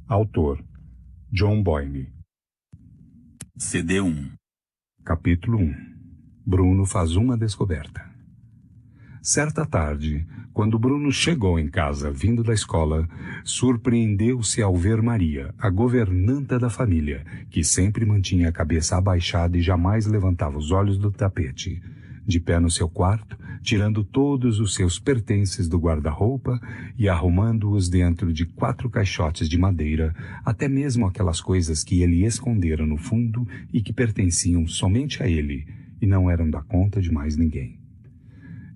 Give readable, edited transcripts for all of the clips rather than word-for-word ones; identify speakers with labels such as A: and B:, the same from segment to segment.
A: Autor: John Boyne.
B: CD1.
A: Capítulo 1. Bruno faz uma descoberta. Certa tarde, quando Bruno chegou em casa vindo da escola, surpreendeu-se ao ver Maria, a governanta da família, que sempre mantinha a cabeça abaixada e jamais levantava os olhos do tapete, de pé no seu quarto, tirando todos os seus pertences do guarda-roupa e arrumando-os dentro de 4 caixotes de madeira, até mesmo aquelas coisas que ele escondera no fundo e que pertenciam somente a ele e não eram da conta de mais ninguém.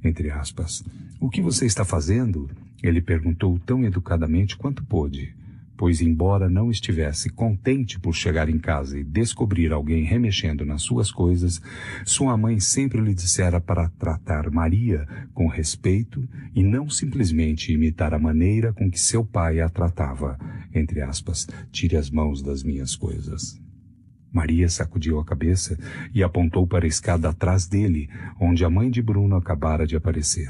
A: Entre aspas, "O que você está fazendo?" Ele perguntou tão educadamente quanto pôde, pois embora não estivesse contente por chegar em casa e descobrir alguém remexendo nas suas coisas, sua mãe sempre lhe dissera para tratar Maria com respeito e não simplesmente imitar a maneira com que seu pai a tratava. Entre aspas, "Tire as mãos das minhas coisas." Maria sacudiu a cabeça e apontou para a escada atrás dele, onde a mãe de Bruno acabara de aparecer.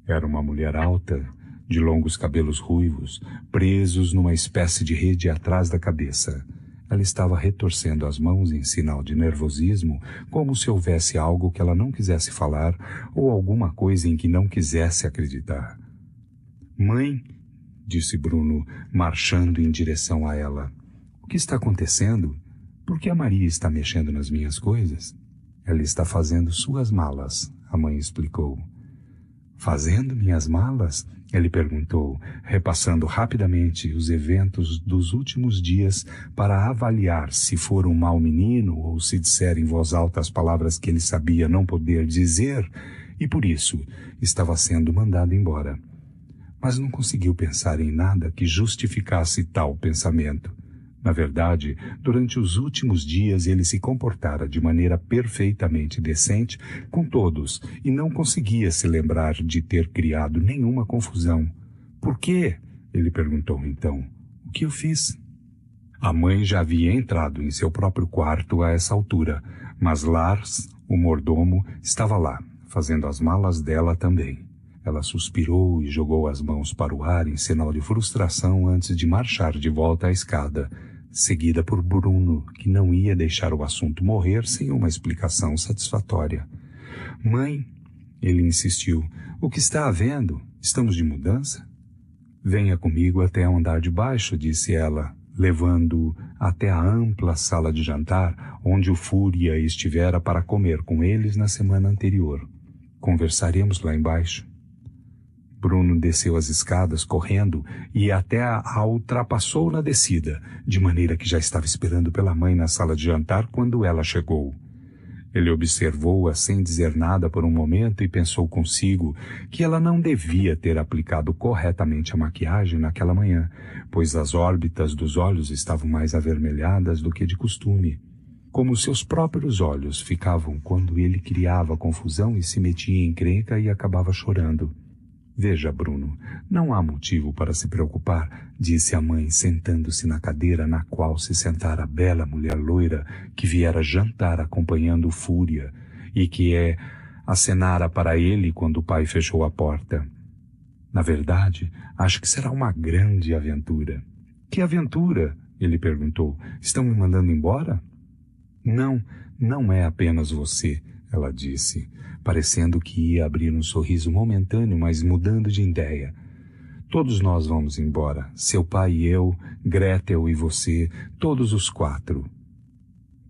A: Era uma mulher alta, de longos cabelos ruivos, presos numa espécie de rede atrás da cabeça. Ela estava retorcendo as mãos em sinal de nervosismo, como se houvesse algo que ela não quisesse falar ou alguma coisa em que não quisesse acreditar. "Mãe", disse Bruno, marchando em direção a ela. "O que está acontecendo? Por que a Maria está mexendo nas minhas coisas?" "Ela está fazendo suas malas", a mãe explicou. "Fazendo minhas malas?" Ele perguntou, repassando rapidamente os eventos dos últimos dias para avaliar se for um mau menino ou se disser em voz alta as palavras que ele sabia não poder dizer e, por isso, estava sendo mandado embora. Mas não conseguiu pensar em nada que justificasse tal pensamento. Na verdade, durante os últimos dias ele se comportara de maneira perfeitamente decente com todos e não conseguia se lembrar de ter criado nenhuma confusão. "Por quê?" ele perguntou então. "O que eu fiz?" A mãe já havia entrado em seu próprio quarto a essa altura, mas Lars, o mordomo, estava lá, fazendo as malas dela também. Ela suspirou e jogou as mãos para o ar em sinal de frustração antes de marchar de volta à escada, seguida por Bruno, que não ia deixar o assunto morrer sem uma explicação satisfatória. "Mãe", ele insistiu, "o que está havendo? Estamos de mudança?" "Venha comigo até ao andar de baixo", disse ela, levando-o até a ampla sala de jantar, onde o Fúria estivera para comer com eles na semana anterior. "Conversaremos lá embaixo." Bruno desceu as escadas correndo e até a ultrapassou na descida, de maneira que já estava esperando pela mãe na sala de jantar quando ela chegou. Ele observou-a sem dizer nada por um momento e pensou consigo que ela não devia ter aplicado corretamente a maquiagem naquela manhã, pois as órbitas dos olhos estavam mais avermelhadas do que de costume, como seus próprios olhos ficavam quando ele criava confusão e se metia em encrenca e acabava chorando. "Veja, Bruno, não há motivo para se preocupar", disse a mãe, sentando-se na cadeira na qual se sentara a bela mulher loira que viera jantar acompanhando o Fúria e que acenara para ele quando o pai fechou a porta. "Na verdade, acho que será uma grande aventura." "Que aventura?" ele perguntou. "Estão me mandando embora?" Não é apenas você", ela disse, parecendo que ia abrir um sorriso momentâneo, mas mudando de ideia. "Todos nós vamos embora, seu pai e eu, Gretel e você, todos os 4.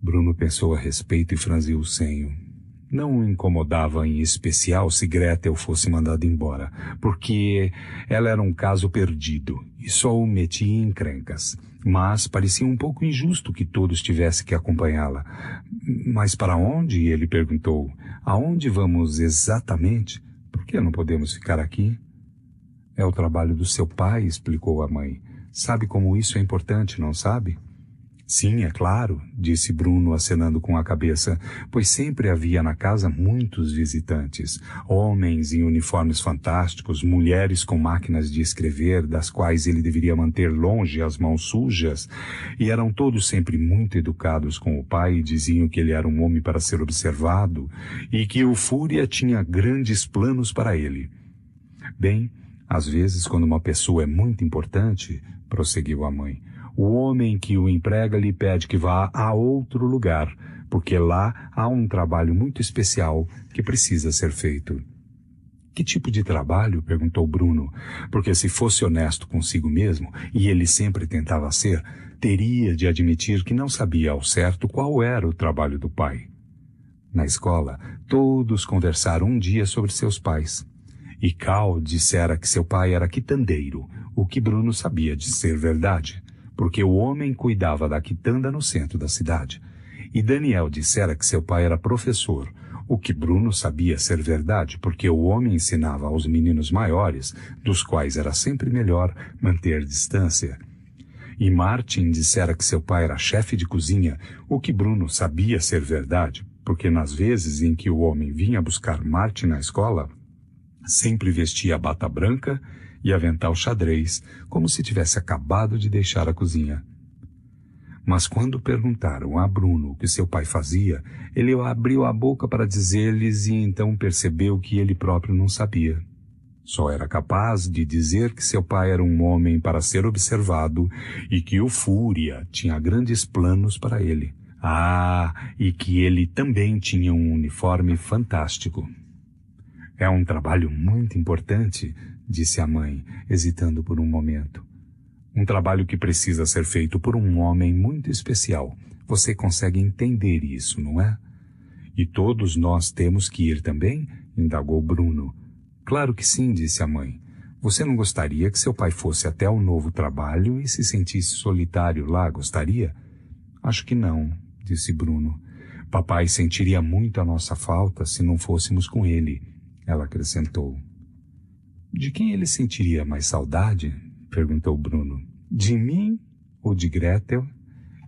A: Bruno pensou a respeito e franziu o senho. Não o incomodava em especial se Gretel fosse mandada embora, porque ela era um caso perdido e só o metia em encrencas. Mas parecia um pouco injusto que todos tivessem que acompanhá-la. "Mas para onde?" ele perguntou. "Aonde vamos exatamente? Por que não podemos ficar aqui?" "É o trabalho do seu pai", explicou a mãe. "Sabe como isso é importante, não sabe?" "Sim, é claro", disse Bruno acenando com a cabeça, pois sempre havia na casa muitos visitantes, homens em uniformes fantásticos, mulheres com máquinas de escrever, das quais ele deveria manter longe as mãos sujas, e eram todos sempre muito educados com o pai e diziam que ele era um homem para ser observado e que o Fúria tinha grandes planos para ele. "Bem, às vezes, quando uma pessoa é muito importante", prosseguiu a mãe, O homem que o emprega lhe pede que vá a outro lugar, porque lá há um trabalho muito especial que precisa ser feito. Que tipo de trabalho? Perguntou Bruno, porque se fosse honesto consigo mesmo, e ele sempre tentava ser, teria de admitir que não sabia ao certo qual era o trabalho do pai. Na escola, todos conversaram um dia sobre seus pais. E Cal dissera que seu pai era quitandeiro, o que Bruno sabia de ser verdade, porque o homem cuidava da quitanda no centro da cidade. E Daniel dissera que seu pai era professor, o que Bruno sabia ser verdade, porque o homem ensinava aos meninos maiores, dos quais era sempre melhor manter distância. E Martin dissera que seu pai era chefe de cozinha, o que Bruno sabia ser verdade, porque nas vezes em que o homem vinha buscar Martin na escola, sempre vestia bata branca e avental xadrez, como se tivesse acabado de deixar a cozinha. Mas quando perguntaram a Bruno o que seu pai fazia, ele abriu a boca para dizer-lhes e então percebeu que ele próprio não sabia. Só era capaz de dizer que seu pai era um homem para ser observado e que o Fúria tinha grandes planos para ele. E que ele também tinha um uniforme fantástico. É um trabalho muito importante, disse a mãe, hesitando por um momento. Um trabalho que precisa ser feito por um homem muito especial. Você consegue entender isso, não é? E todos nós temos que ir também? Indagou Bruno. Claro que sim, disse a mãe. Você não gostaria que seu pai fosse até o novo trabalho e se sentisse solitário lá, gostaria? Acho que não, disse Bruno. Papai sentiria muito a nossa falta se não fôssemos com ele, ela acrescentou. De quem ele sentiria mais saudade? Perguntou Bruno. De mim ou de Gretel?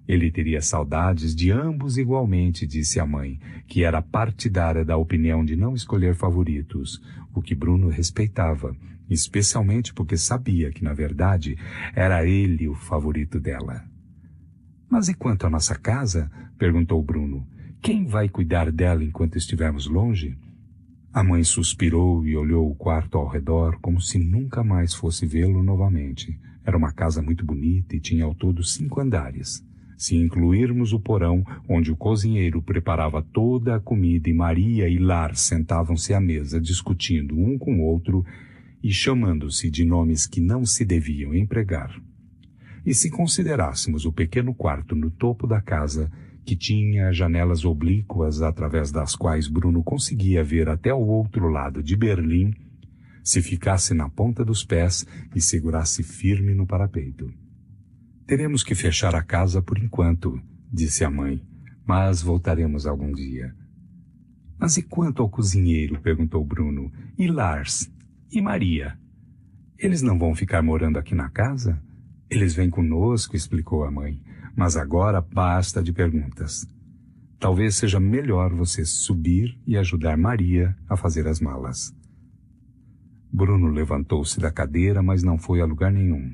A: Ele teria saudades de ambos igualmente, disse a mãe, que era partidária da opinião de não escolher favoritos, o que Bruno respeitava, especialmente porque sabia que, na verdade, era ele o favorito dela. Mas e quanto à nossa casa? Perguntou Bruno. Quem vai cuidar dela enquanto estivermos longe? A mãe suspirou e olhou o quarto ao redor como se nunca mais fosse vê-lo novamente. Era uma casa muito bonita e tinha ao todo 5 andares. Se incluirmos o porão, onde o cozinheiro preparava toda a comida e Maria e Lars sentavam-se à mesa discutindo um com o outro e chamando-se de nomes que não se deviam empregar. E se considerássemos o pequeno quarto no topo da casa, que tinha janelas oblíquas através das quais Bruno conseguia ver até o outro lado de Berlim, se ficasse na ponta dos pés e segurasse firme no parapeito. Teremos que fechar a casa por enquanto, disse a mãe, mas voltaremos algum dia. Mas e quanto ao cozinheiro? Perguntou Bruno. E Lars? E Maria? Eles não vão ficar morando aqui na casa? Eles vêm conosco, explicou a mãe, mas agora basta de perguntas. Talvez seja melhor você subir e ajudar Maria a fazer as malas. Bruno levantou-se da cadeira, mas não foi a lugar nenhum.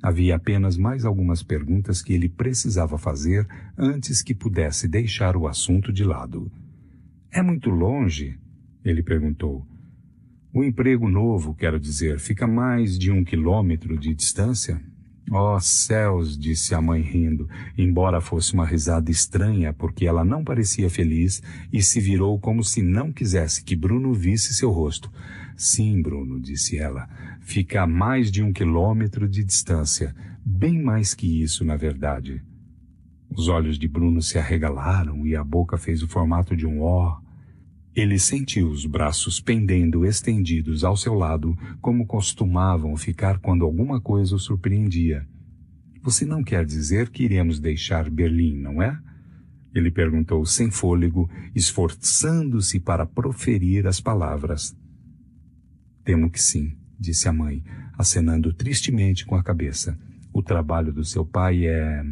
A: Havia apenas mais algumas perguntas que ele precisava fazer antes que pudesse deixar o assunto de lado. É muito longe? Ele perguntou. O emprego novo, quero dizer, fica mais de 1 quilômetro de distância? Oh, céus, disse a mãe rindo, embora fosse uma risada estranha, porque ela não parecia feliz e se virou como se não quisesse que Bruno visse seu rosto. Sim, Bruno, disse ela, fica a mais de 1 quilômetro de distância, bem mais que isso, na verdade. Os olhos de Bruno se arregalaram e a boca fez o formato de um ó. Ele sentiu os braços pendendo estendidos ao seu lado, como costumavam ficar quando alguma coisa o surpreendia. Você não quer dizer que iremos deixar Berlim, não é? Ele perguntou sem fôlego, esforçando-se para proferir as palavras. Temo que sim, disse a mãe, acenando tristemente com a cabeça. O trabalho do seu pai é...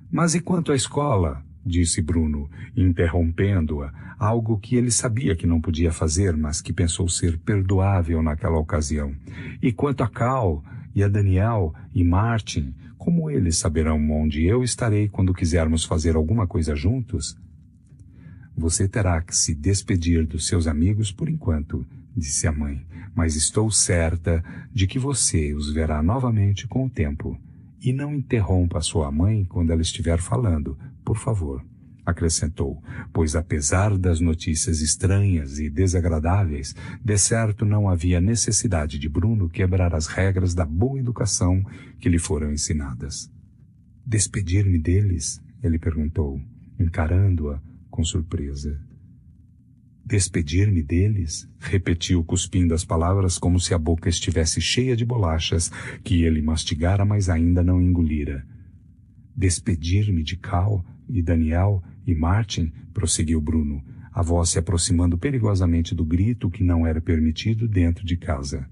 A: Mas e quanto à escola? Disse Bruno, interrompendo-a, algo que ele sabia que não podia fazer, mas que pensou ser perdoável naquela ocasião. E quanto a Cal, e a Daniel, e Martin, como eles saberão onde eu estarei quando quisermos fazer alguma coisa juntos? Você terá que se despedir dos seus amigos por enquanto, disse a mãe, mas estou certa de que você os verá novamente com o tempo. E não interrompa sua mãe quando ela estiver falando, por favor, acrescentou, pois apesar das notícias estranhas e desagradáveis, de certo não havia necessidade de Bruno quebrar as regras da boa educação que lhe foram ensinadas. Despedir-me deles? Ele perguntou, encarando-a com surpresa. Despedir-me deles? Repetiu, cuspindo as palavras como se a boca estivesse cheia de bolachas que ele mastigara, mas ainda não engolira. Despedir-me de Cal e Daniel e Martin, prosseguiu Bruno, a voz se aproximando perigosamente do grito que não era permitido dentro de casa.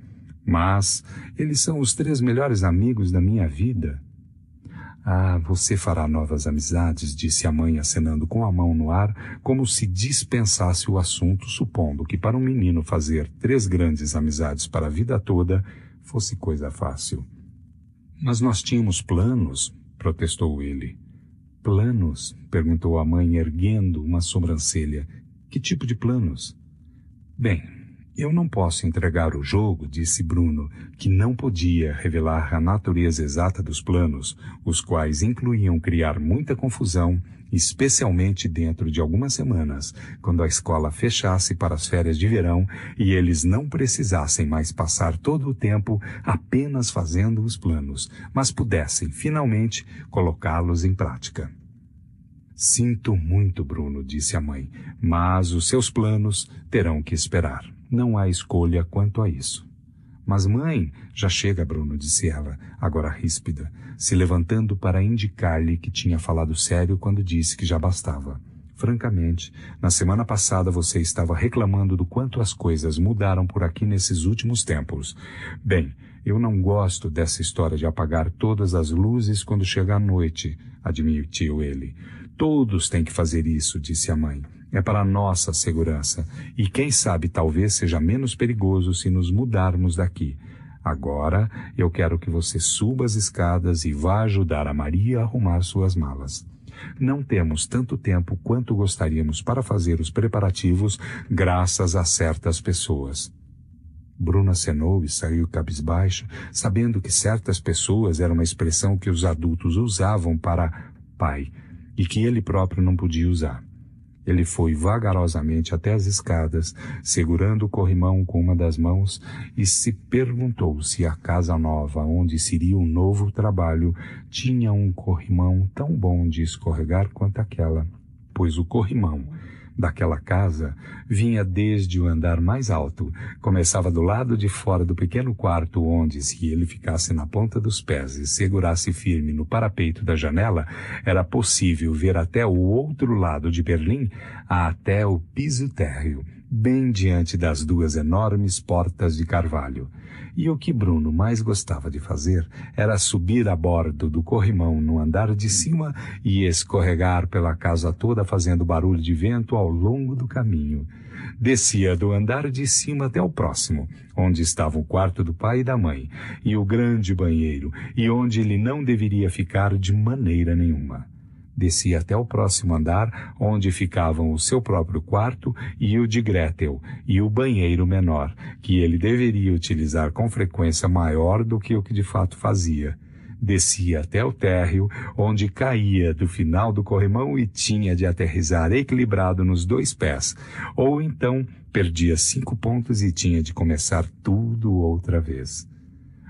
A: Mas eles são os 3 melhores amigos da minha vida. Ah, você fará novas amizades, disse a mãe acenando com a mão no ar, como se dispensasse o assunto, supondo que para um menino fazer 3 grandes amizades para a vida toda fosse coisa fácil. Mas nós tínhamos planos, protestou ele. Planos? Perguntou a mãe, erguendo uma sobrancelha. Que tipo de planos? Bem, eu não posso entregar o jogo, disse Bruno, que não podia revelar a natureza exata dos planos, os quais incluíam criar muita confusão, especialmente dentro de algumas semanas, quando a escola fechasse para as férias de verão e eles não precisassem mais passar todo o tempo apenas fazendo os planos, mas pudessem, finalmente, colocá-los em prática. Sinto muito, Bruno, disse a mãe, mas os seus planos terão que esperar. Não há escolha quanto a isso. Mas, mãe, já chega, Bruno, disse ela, agora ríspida, se levantando para indicar-lhe que tinha falado sério quando disse que já bastava. Francamente, na semana passada você estava reclamando do quanto as coisas mudaram por aqui nesses últimos tempos. Bem, eu não gosto dessa história de apagar todas as luzes quando chega a noite, admitiu ele. Todos têm que fazer isso, disse a mãe. É para a nossa segurança. E quem sabe talvez seja menos perigoso se nos mudarmos daqui. Agora, eu quero que você suba as escadas e vá ajudar a Maria a arrumar suas malas. Não temos tanto tempo quanto gostaríamos para fazer os preparativos, graças a certas pessoas. Bruno acenou e saiu cabisbaixo, sabendo que certas pessoas era uma expressão que os adultos usavam para pai, e que ele próprio não podia usar. Ele foi vagarosamente até as escadas, segurando o corrimão com uma das mãos, e se perguntou se a casa nova, onde seria um novo trabalho, tinha um corrimão tão bom de escorregar quanto aquela, pois o corrimão daquela casa vinha desde o andar mais alto, começava do lado de fora do pequeno quarto onde, se ele ficasse na ponta dos pés e segurasse firme no parapeito da janela, era possível ver até o outro lado de Berlim, até o piso térreo, bem diante das 2 enormes portas de carvalho. E o que Bruno mais gostava de fazer era subir a bordo do corrimão no andar de cima e escorregar pela casa toda fazendo barulho de vento ao longo do caminho. Descia do andar de cima até o próximo, onde estava o quarto do pai e da mãe, e o grande banheiro, e onde ele não deveria ficar de maneira nenhuma. Descia até o próximo andar, onde ficavam o seu próprio quarto e o de Gretel, e o banheiro menor, que ele deveria utilizar com frequência maior do que o que de fato fazia. Descia até o térreo, onde caía do final do corrimão e tinha de aterrissar equilibrado nos 2 pés, ou então perdia 5 pontos e tinha de começar tudo outra vez.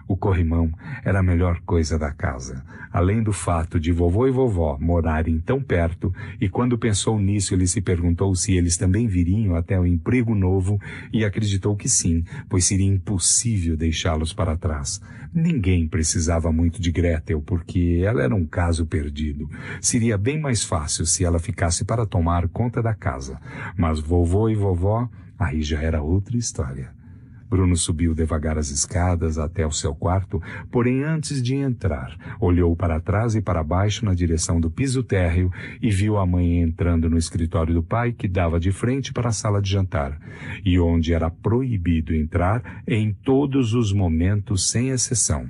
A: O corrimão era a melhor coisa da casa, além do fato de vovô e vovó morarem tão perto, e quando pensou nisso ele se perguntou se eles também viriam até o emprego novo e acreditou que sim, pois seria impossível deixá-los para trás. Ninguém precisava muito de Gretel, porque ela era um caso perdido. Seria bem mais fácil se ela ficasse para tomar conta da casa, mas vovô e vovó, aí já era outra história. Bruno subiu devagar as escadas até o seu quarto, porém antes de entrar, olhou para trás e para baixo na direção do piso térreo e viu a mãe entrando no escritório do pai que dava de frente para a sala de jantar, e onde era proibido entrar em todos os momentos sem exceção.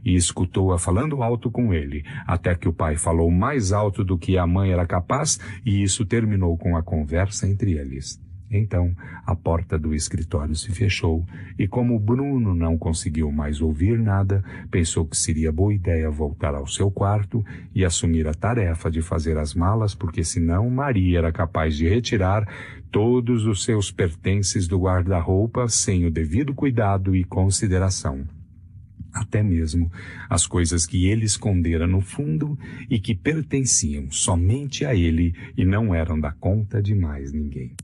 A: E escutou-a falando alto com ele, até que o pai falou mais alto do que a mãe era capaz, e isso terminou com a conversa entre eles. Então, a porta do escritório se fechou e, como Bruno não conseguiu mais ouvir nada, pensou que seria boa ideia voltar ao seu quarto e assumir a tarefa de fazer as malas, porque senão Maria era capaz de retirar todos os seus pertences do guarda-roupa sem o devido cuidado e consideração. Até mesmo as coisas que ele escondera no fundo e que pertenciam somente a ele e não eram da conta de mais ninguém.